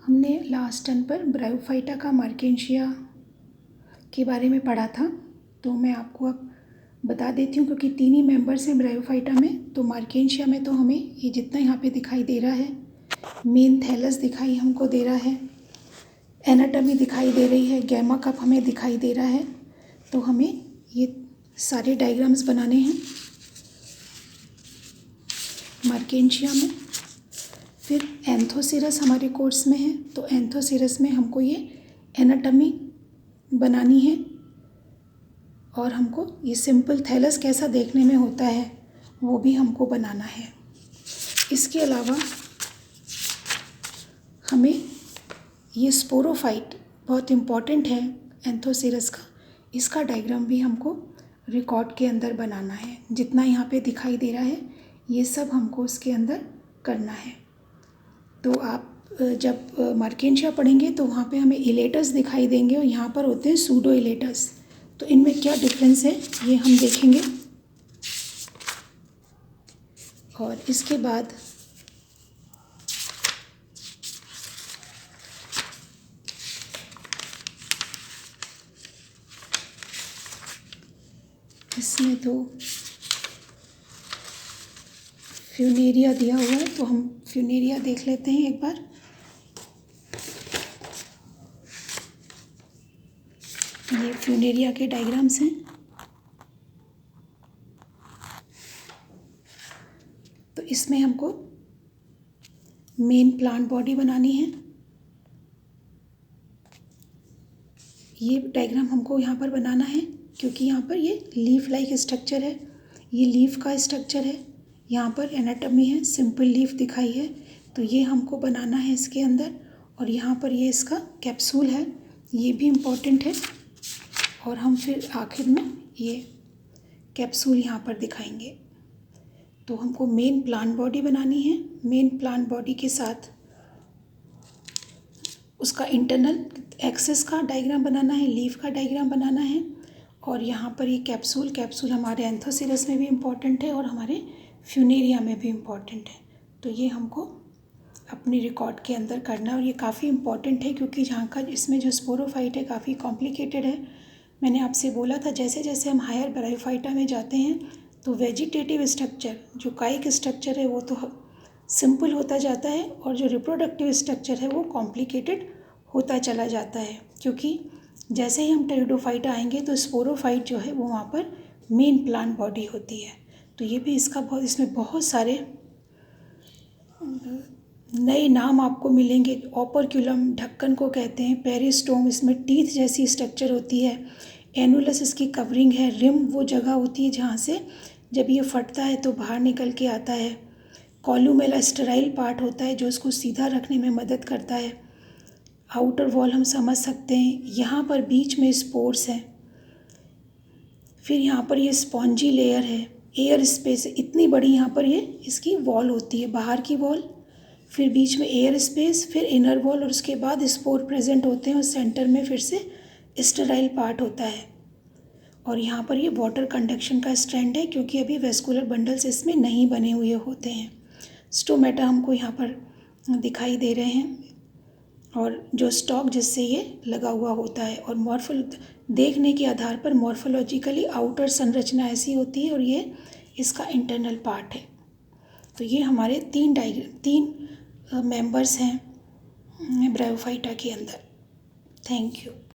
हमने last turn पर bryophyta का मार्केंशिया के बारे में पढ़ा था, तो मैं आपको अब बता देती हूँ क्योंकि 3 ही मेंबर्स हैं ब्रायोफाइटा में। तो मार्केंशिया में तो हमें ये जितना यहाँ पे दिखाई दे रहा है, मेन थैलस दिखाई हमको दे रहा है, एनाटॉमी दिखाई दे रही है, गैमा कप हमें दिखाई दे रहा है। तो हमें ये सारे डायग्राम्स बनाने हैं मार्केंशिया में। फिर एंथोसिरस हमारे कोर्स में है, तो एंथोसिरस में हमको ये एनाटॉमी बनानी है और हमको ये सिंपल थैलस कैसा देखने में होता है वो भी हमको बनाना है। इसके अलावा हमें ये स्पोरोफाइट बहुत इम्पॉर्टेंट है एंथोसिरस का, इसका डायग्राम भी हमको रिकॉर्ड के अंदर बनाना है। जितना यहाँ पे दिखाई दे रहा है ये सब हमको उसके अंदर करना है। तो आप जब मार्केंशिया पढ़ेंगे तो वहाँ पे हमें इलेटस दिखाई देंगे और यहाँ पर होते हैं सूडो इलेटस। तो इनमें क्या डिफरेंस है ये हम देखेंगे। और इसके बाद इसमें तो फ्यूनेरिया दिया हुआ है, तो हम फ्यूनेरिया देख लेते हैं एक बार। ये फ्यूनेरिया के डायग्राम्स हैं। तो इसमें हमको मेन प्लांट बॉडी बनानी है। ये डायग्राम हमको यहाँ पर बनाना है क्योंकि यहाँ पर ये लीफ लाइक स्ट्रक्चर है, ये लीफ का स्ट्रक्चर है, यहाँ पर एनाटॉमी है, सिंपल लीफ दिखाई है, तो ये हमको बनाना है इसके अंदर। और यहाँ पर ये इसका कैप्सूल है, ये भी इम्पॉर्टेंट है। और हम फिर आखिर में ये कैप्सूल यहाँ पर दिखाएंगे। तो हमको मेन प्लांट बॉडी बनानी है। मेन प्लांट बॉडी के साथ उसका इंटरनल एक्सेस का डायग्राम बनाना है, लीफ का डायग्राम बनाना है। और यहाँ पर ये कैप्सूल हमारे एंथोसिरस में भी इम्पॉर्टेंट है और हमारे फ्यूनेरिया में भी इम्पॉर्टेंट है। तो ये हमको अपनी रिकॉर्ड के अंदर करना है और ये काफ़ी इम्पॉर्टेंट है क्योंकि जहाँ का इसमें जो स्पोरोफाइट है काफ़ी कॉम्प्लिकेटेड है। मैंने आपसे बोला था जैसे जैसे हम हायर ब्रायोफाइटा में जाते हैं तो वेजिटेटिव स्ट्रक्चर जो काइक स्ट्रक्चर है वो तो सिंपल होता जाता है और जो रिप्रोडक्टिव स्ट्रक्चर है वो कॉम्प्लिकेटेड होता चला जाता है, क्योंकि जैसे ही हम टेरिडोफाइटा आएंगे तो स्पोरोफाइट जो है वो वहाँ पर मेन प्लांट बॉडी होती है। तो ये भी इसमें बहुत सारे नए नाम आपको मिलेंगे। ऑपरक्यूलम ढक्कन को कहते हैं, पेरिस्टोम इसमें टीथ जैसी स्ट्रक्चर होती है, एनुलस इसकी कवरिंग है, रिम वो जगह होती है जहाँ से जब ये फटता है तो बाहर निकल के आता है, कॉलुमेला स्टेराइल पार्ट होता है जो इसको सीधा रखने में मदद करता है, आउटर वॉल हम समझ सकते हैं, यहाँ पर बीच में स्पोर्स हैं, फिर यहाँ पर ये स्पॉन्जी लेयर है, एयर स्पेस इतनी बड़ी यहाँ पर ये इसकी वॉल होती है, बाहर की वॉल, फिर बीच में एयर स्पेस, फिर इनर वॉल और उसके बाद स्पोर प्रेजेंट होते हैं और सेंटर में फिर से स्टेराइल पार्ट होता है। और यहाँ पर ये वाटर कंडक्शन का स्ट्रैंड है क्योंकि अभी वेस्कुलर बंडल्स इसमें नहीं बने हुए होते हैं। स्टोमेटा हमको यहाँ पर दिखाई दे रहे हैं और जो स्टॉक जिससे ये लगा हुआ होता है। और देखने के आधार पर मॉर्फोलॉजिकली आउटर संरचना ऐसी होती है और ये इसका इंटरनल पार्ट है। तो ये हमारे 3 मेंबर्स हैं ब्रायोफाइटा के अंदर। Thank you.